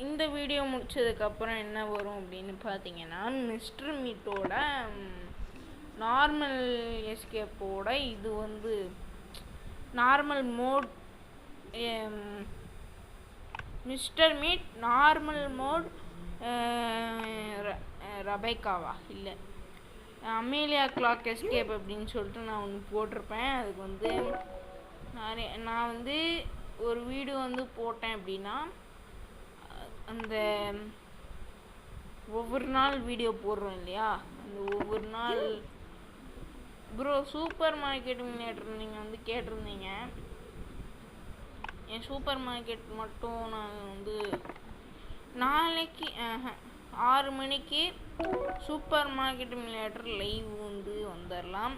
இந்த வீடியோ முடிச்சதுக்கப்புறம் என்ன வரும் அப்படின்னு பார்த்தீங்கன்னா, மிஸ்டர் மீட்டோட நார்மல் எஸ்கேப்போட இது வந்து normal mode, mister meet normal mode ரபேக்காவா இல்லை அமேலியா கிளாக் எஸ்கேப் அப்படின்னு சொல்லிட்டு நான் ஒன்று போட்டிருப்பேன். அதுக்கு வந்து நான் வந்து ஒரு வீடியோ வந்து போட்டேன் அப்படின்னா, அந்த ஒவ்வொரு நாள் வீடியோ போடுறோம் இல்லையா, அந்த ஒவ்வொரு நாள் ப்ரோ சூப்பர் மார்க்கெட் மினியேட்டர் நீங்கள் வந்து கேட்டிருந்தீங்க. என் சூப்பர் மார்க்கெட் மட்டும் நான் வந்து நாளைக்கு 6 மணிக்கு சூப்பர் மார்க்கெட் மினியேட்டர் லைவ் வந்து வந்துடலாம்.